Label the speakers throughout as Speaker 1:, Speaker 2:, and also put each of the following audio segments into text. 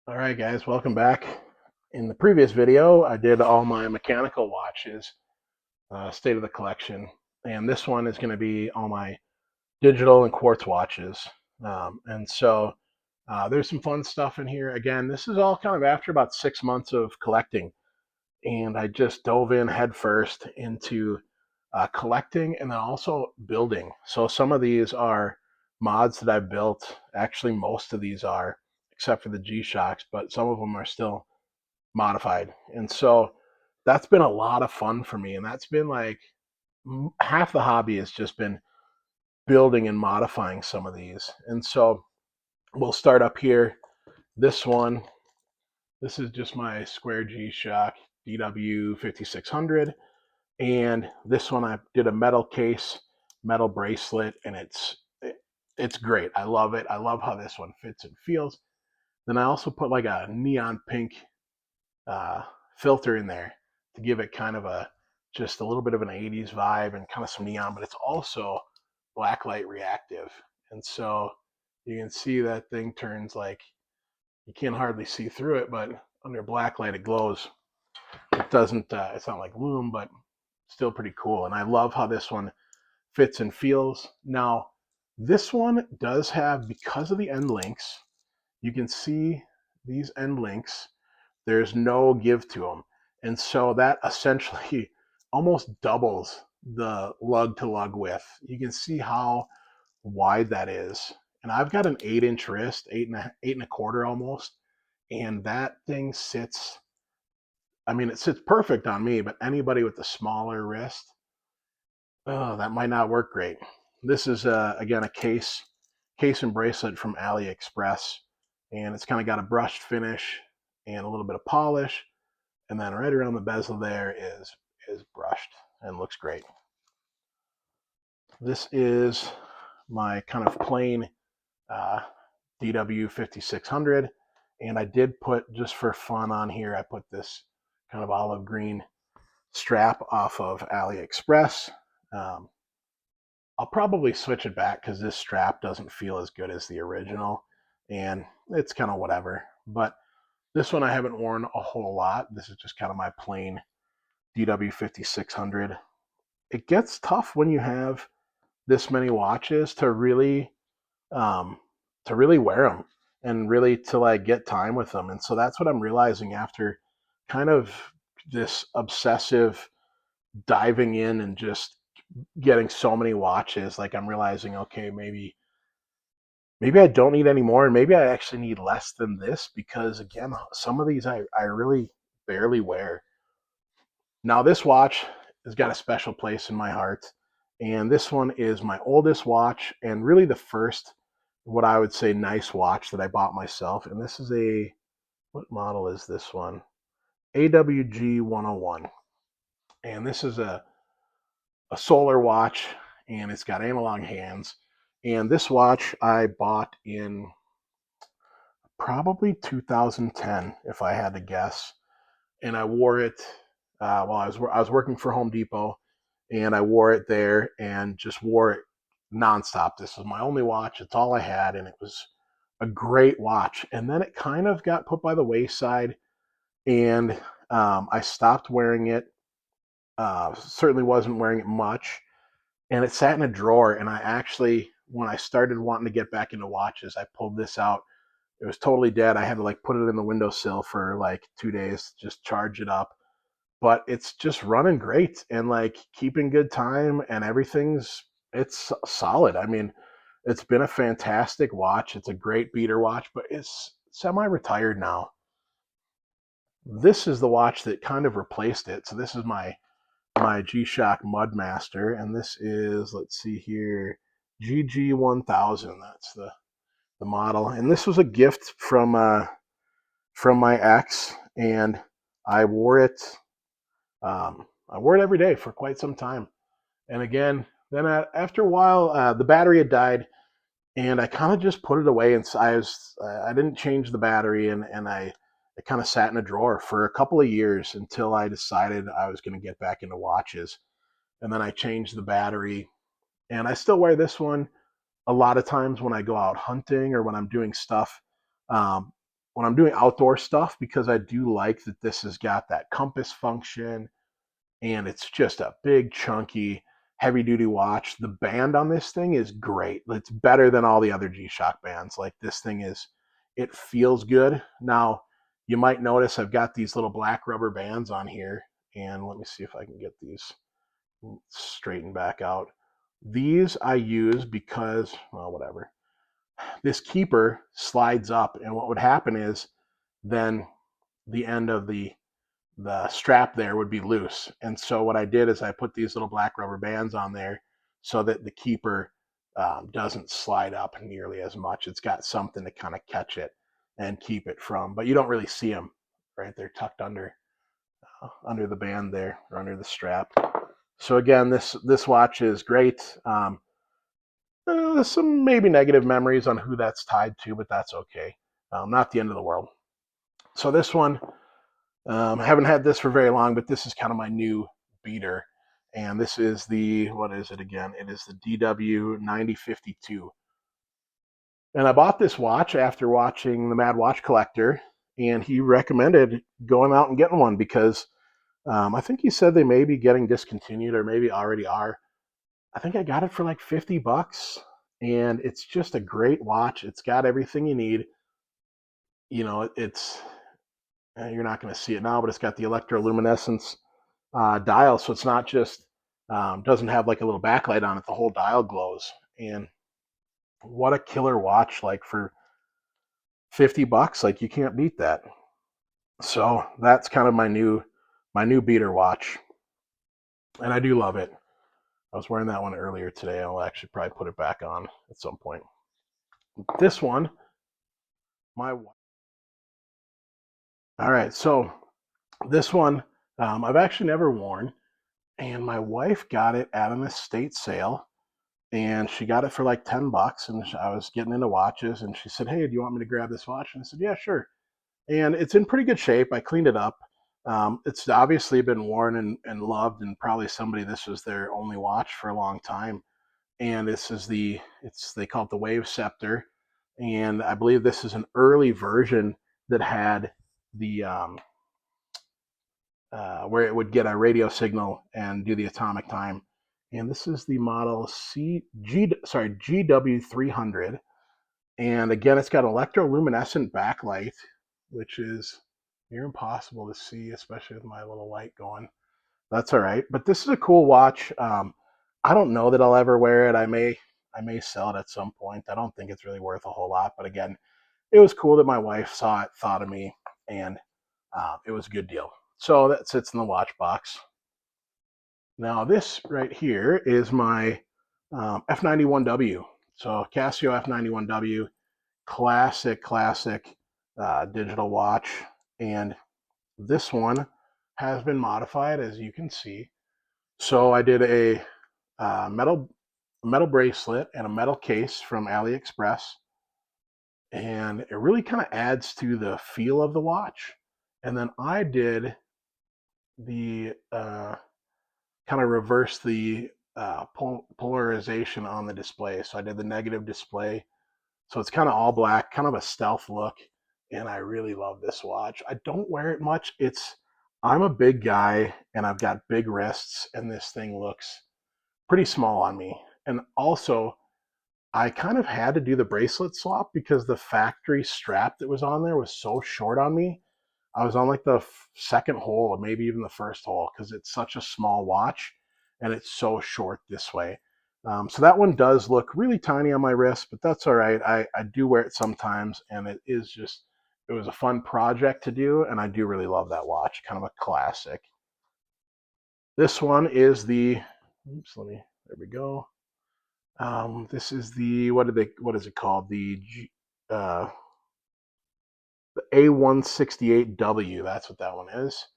Speaker 1: All right, guys, welcome back. In the previous video, I did all my mechanical watches, state of the collection, and this one is going to be all my digital and quartz watches. There's some fun stuff in here. Again, this is all kind of after about 6 months of collecting, and I just dove in headfirst into collecting and then also building. So some of these are mods that I've built. Actually, most of these are, except for the G-Shocks, but some of them are still modified. And so that's been a lot of fun for me. And that's been like half the hobby has just been building and modifying some of these. And so we'll start up here. This one, this is just my square G-Shock DW 5600. And this one I did a metal case, metal bracelet, and it's great. I love it. I love how this one fits and feels. Then I also put like a neon pink uh, filter in there to give it kind of a just a little bit of an 80s vibe and kind of some neon, but it's also blacklight reactive. And so you can see that thing turns like you can't hardly see through it, but under blacklight it glows. It doesn't, it's not like lume, but still pretty cool. And I love how this one fits and feels. Now, this one does have, because of the end links, you can see these end links, there's no give to them. And so that essentially almost doubles the lug to lug width. You can see how wide that is. And I've got an 8-inch wrist, eight and a quarter almost. And that thing sits, I mean, it sits perfect on me, but anybody with a smaller wrist, oh, that might not work great. This is, again, a case and bracelet from AliExpress. And it's kind of got a brushed finish and a little bit of polish. And then right around the bezel there is brushed and looks great. This is my kind of plain uh, DW 5600, and I did put, just for fun on here, I put this kind of olive green strap off of AliExpress. Um, I'll probably switch it back because this strap doesn't feel as good as the original, and it's kind of whatever. But this one I haven't worn a whole lot. This is just kind of my plain DW 5600. It gets tough when you have this many watches um, to really wear them and really to like get time with them. And so that's what I'm realizing after kind of this obsessive diving in and just getting so many watches. Like I'm realizing, okay, maybe I don't need any more, and maybe I actually need less than this because again, some of these I really barely wear. Now, this watch has got a special place in my heart, and this one is my oldest watch and really the first, what I would say, nice watch that I bought myself. And this is what model is this one? AWG 101. And this is a solar watch, and it's got analog hands. And this watch I bought in probably 2010, if I had to guess. And I wore it while I was working for Home Depot, and I wore it there and just wore it nonstop. This was my only watch. It's all I had, and it was a great watch. And then it kind of got put by the wayside, and I stopped wearing it. Certainly wasn't wearing it much, and it sat in a drawer. And I actually, when I started wanting to get back into watches, I pulled this out. It was totally dead. I had to like put it in the windowsill for like 2 days, just charge it up, but it's just running great and like keeping good time and it's solid. I mean, it's been a fantastic watch. It's a great beater watch, but it's semi-retired now. This is the watch that kind of replaced it. So this is my G-Shock Mudmaster, and this is, let's see here, GG 1000. That's the model, and this was a gift from my ex, and I wore it I wore it every day for quite some time. And again, then after a while, the battery had died, and I kind of just put it away. And so I didn't change the battery, and it kind of sat in a drawer for a couple of years until I decided I was going to get back into watches. And then I changed the battery, and I still wear this one a lot of times when I go out hunting or when I'm doing stuff. Um, when I'm doing outdoor stuff, because I do like that this has got that compass function and it's just a big, chunky, heavy duty watch. The band on this thing is great. It's better than all the other G-Shock bands. Like this thing is, it feels good. Now, you might notice I've got these little black rubber bands on here. And let me see if I can get these straightened back out. These I use because, well, whatever. This keeper slides up, and what would happen is then the end of the strap there would be loose. And so what I did is I put these little black rubber bands on there so that the keeper doesn't slide up nearly as much. It's got something to kind of catch it and keep it from, but you don't really see them, right? They're tucked under the band there, or under the strap. So again, this watch is great. Some maybe negative memories on who that's tied to, but that's okay. Not the end of the world. So this one, I haven't had this for very long, but this is kind of my new beater. And this is what is it again? It is the DW 9052. And I bought this watch after watching the Mad Watch Collector, and he recommended going out and getting one because I think he said they may be getting discontinued, or maybe already are. I think I got it for like $50, and it's just a great watch. It's got everything you need. You know, it's you're not going to see it now, but it's got the electroluminescence dial, so it's not just doesn't have like a little backlight on it. The whole dial glows, and what a killer watch! Like for $50, like you can't beat that. So that's kind of my new beater watch, and I do love it. I was wearing that one earlier today. I'll actually probably put it back on at some point. This one, all right. So this one, I've actually never worn, and my wife got it at an estate sale, and she got it for like $10. And I was getting into watches, and she said, "Hey, do you want me to grab this watch?" And I said, "Yeah, sure." And it's in pretty good shape. I cleaned it up. It's obviously been worn and loved, and probably this was their only watch for a long time. And this is they call it the Wave Scepter, and I believe this is an early version that had the where it would get a radio signal and do the atomic time. And this is the model GW300. And again, it's got electroluminescent backlight, which is near impossible to see, especially with my little light going. That's all right. But this is a cool watch. I don't know that I'll ever wear it. I may sell it at some point. I don't think it's really worth a whole lot. But again, it was cool that my wife saw it, thought of me, and it was a good deal. So that sits in the watch box. Now this right here is my F91W. So Casio F91W, classic digital watch. And this one has been modified, as you can see. So I did a metal bracelet and a metal case from AliExpress, and it really kind of adds to the feel of the watch. And then I did the kind of reverse the polarization on the display. So I did the negative display. So it's kind of all black, kind of a stealth look. And I really love this watch. I don't wear it much. I'm a big guy and I've got big wrists, and this thing looks pretty small on me. And also, I kind of had to do the bracelet swap because the factory strap that was on there was so short on me. I was on like the second hole, or maybe even the first hole, because it's such a small watch and it's so short this way. So that one does look really tiny on my wrist, but that's all right. I do wear it sometimes, and it was a fun project to do, and I do really love that watch. Kind of a classic. This one is there we go. This is what is it called? The A168W, that's what that one is.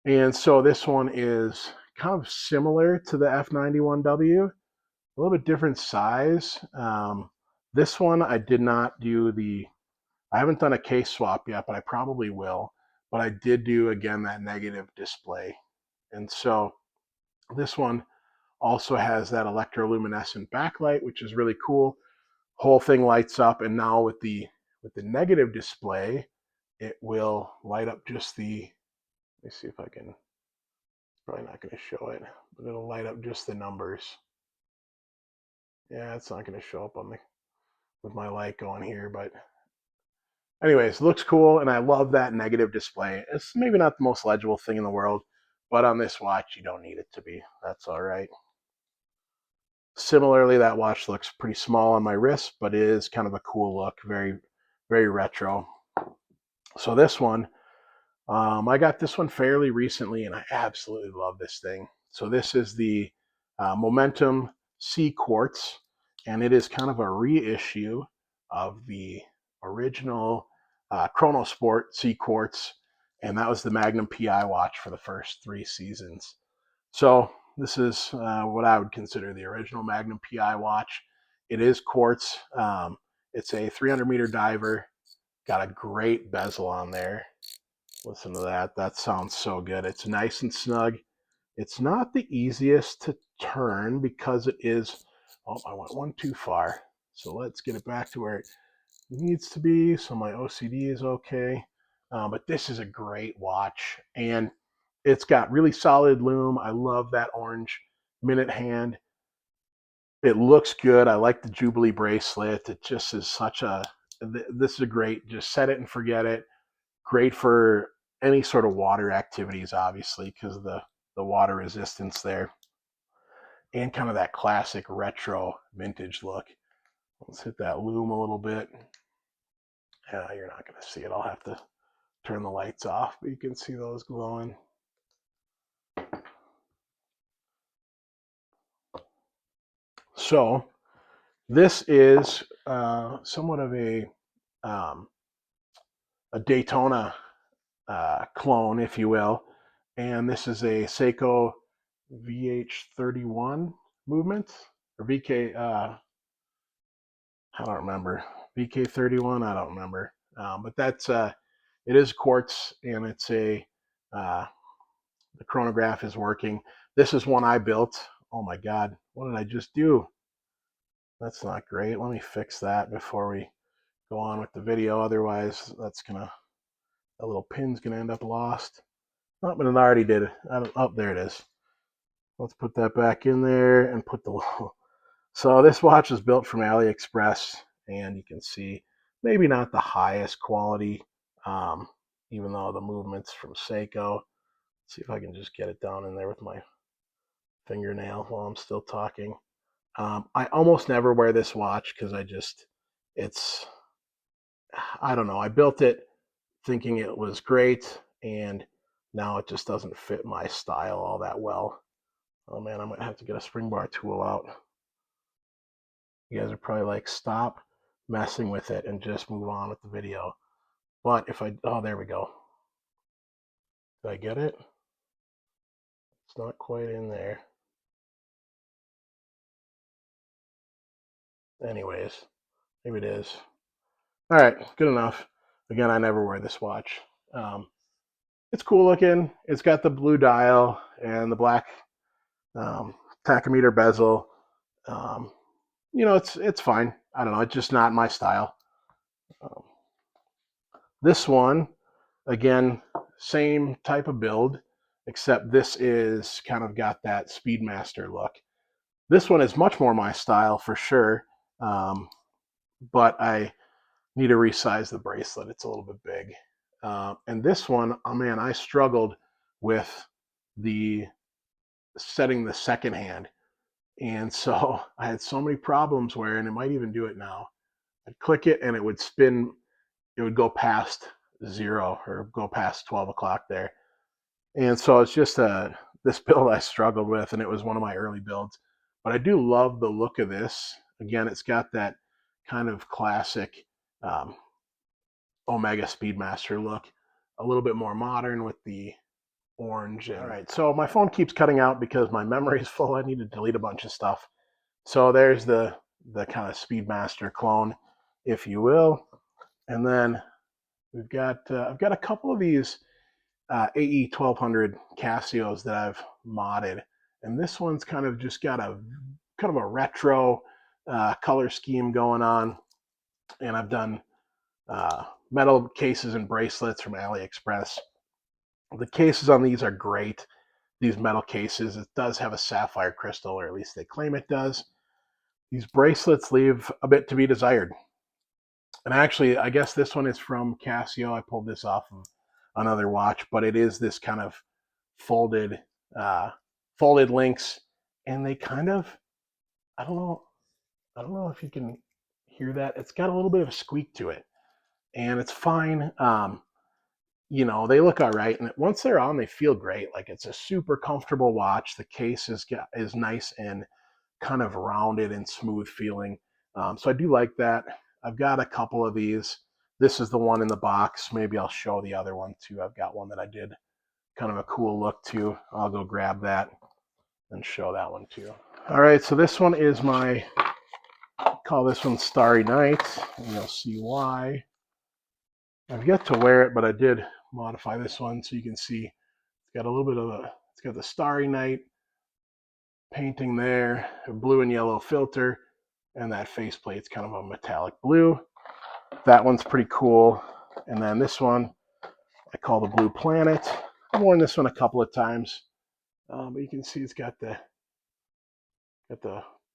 Speaker 1: And so this one is kind of similar to the F91W, a little bit different size. This one I did not do I haven't done a case swap yet, but I probably will. But I did do, again, that negative display. And so this one also has that electroluminescent backlight, which is really cool. Whole thing lights up, and now with the negative display, it will light up just the, let me see if I can, probably not going to show it, but it'll light up just the numbers. Yeah, it's not going to show up on the, with my light going here, but anyways, looks cool, and I love that negative display. It's maybe not the most legible thing in the world, but on this watch, you don't need it to be. That's all right. Similarly, that watch looks pretty small on my wrist, but it is kind of a cool look, very, very retro. So this one, I got this one fairly recently, and I absolutely love this thing. So this is the Momentum C Quartz, and it is kind of a reissue of the original Chronosport C Quartz, and that was the Magnum PI watch for the first 3 seasons. So this is what I would consider the original Magnum PI watch. It is quartz. It's a 300-meter diver. Got a great bezel on there. Listen to that. That sounds so good. It's nice and snug. It's not the easiest to turn because it is, oh, I went one too far. So let's get it back to where it needs to be so my OCD is okay. But this is a great watch, and it's got really solid lume. I love that orange minute hand. It looks good. I like the Jubilee bracelet. It just is such a, this is a great, just set it and forget it. Great for any sort of water activities, obviously, because of the water resistance there. And kind of that classic retro vintage look. Let's hit that lume a little bit. Yeah, you're not going to see it. I'll have to turn the lights off, but you can see those glowing. So this is somewhat of a Daytona clone, if you will, and this is a Seiko VH31 movement, or VK, I don't remember, VK31, I don't remember, but that's it is quartz, and it's a the chronograph is working. This is one I built. Oh my god, what did I just do? That's not great. Let me fix that before we go on with the video. Otherwise, that's gonna, that little pin's gonna end up lost. Oh, but it already did. Oh, there it is. Let's put that back in there and put the. So this watch is built from AliExpress, and you can see maybe not the highest quality, even though the movement's from Seiko. Let's see if I can just get it down in there with my fingernail while I'm still talking. I almost never wear this watch because it's, I don't know. I built it thinking it was great, and now it just doesn't fit my style all that well. Oh man, I might have to get a spring bar tool out. You guys are probably like, stop messing with it and just move on with the video. But if I, oh, there we go. Did I get it? It's not quite in there. Anyways, maybe it is. All right, good enough. Again, I never wear this watch. It's cool looking. It's got the blue dial and the black tachometer bezel. You know, it's fine. I don't know. It's just not my style. This one, again, same type of build, except this is kind of got that Speedmaster look. This one is much more my style for sure, but I need to resize the bracelet. It's a little bit big. And this one, oh man, I struggled with the setting the second hand. And so I had so many problems where, and it might even do it now, I'd click it and it would spin, it would go past 0 or go past 12 o'clock there. And so it's just this build I struggled with, and it was one of my early builds. But I do love the look of this. Again, it's got that kind of classic Omega Speedmaster look, a little bit more modern with the orange. All right, so my phone keeps cutting out because my memory is full. I need to delete a bunch of stuff. So there's the kind of Speedmaster clone, if you will. And then we've got, I've got a couple of these AE 1200 Casios that I've modded. And this one's kind of just got a kind of a retro color scheme going on. And I've done metal cases and bracelets from AliExpress. The cases on these are great. These metal cases, it does have a sapphire crystal, or at least they claim it does. These bracelets leave a bit to be desired. And actually, I guess this one is from Casio. I pulled this off of another watch, but it is this kind of folded, uh, folded links, and they kind of, I don't know, I don't know if you can hear that. It's got a little bit of a squeak to it, and it's fine. They look all right, and once they're on, they feel great. Like it's a super comfortable watch. The case is nice and kind of rounded and smooth feeling. So I do like that. I've got a couple of these. This is the one in the box. Maybe I'll show the other one too. I've got one that I did kind of a cool look too. I'll go grab that and show that one too. All right, so this one is call this one Starry Night, and you'll see why. I've yet to wear it, but I did modify this one so you can see it's got a little bit of it's got the Starry Night painting there, a blue and yellow filter, and that faceplate's kind of a metallic blue. That one's pretty cool. And then this one I call the Blue Planet. I've worn this one a couple of times, but you can see it's got the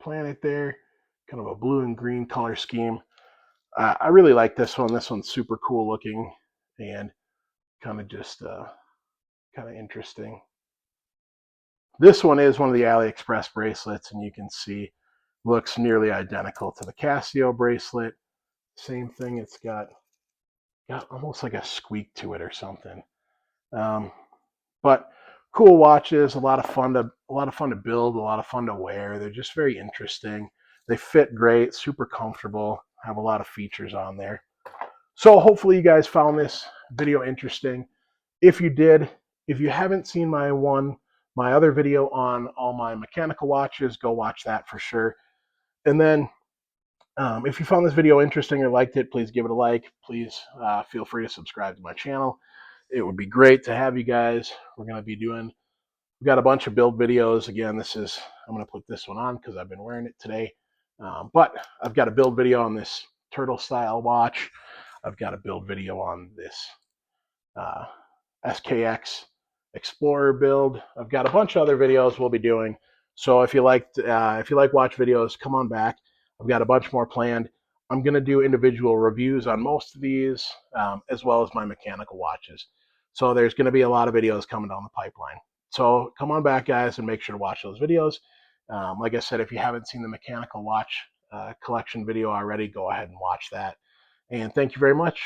Speaker 1: planet there, kind of a blue and green color scheme. I really like this one. This one's super cool looking and kind of just kind of interesting. This one is one of the AliExpress bracelets, and you can see looks nearly identical to the Casio bracelet. Same thing. It's got almost like a squeak to it or something. But cool watches, a lot of fun to build, a lot of fun to wear. They're just very interesting. They fit great, super comfortable, have a lot of features on there. So hopefully you guys found this video interesting. If you did, if you haven't seen my other video on all my mechanical watches, go watch that for sure. And then if you found this video interesting or liked it, please give it a like. Please feel free to subscribe to my channel. It would be great to have you guys. We've got a bunch of build videos. Again, I'm going to put this one on because I've been wearing it today. But I've got a build video on this turtle style watch. I've got a build video on this SKX Explorer build. I've got a bunch of other videos we'll be doing. So if you like watch videos, come on back. I've got a bunch more planned. I'm going to do individual reviews on most of these, as well as my mechanical watches. So there's going to be a lot of videos coming down the pipeline. So come on back, guys, and make sure to watch those videos. Like I said, if you haven't seen the mechanical watch collection video already, go ahead and watch that. And thank you very much.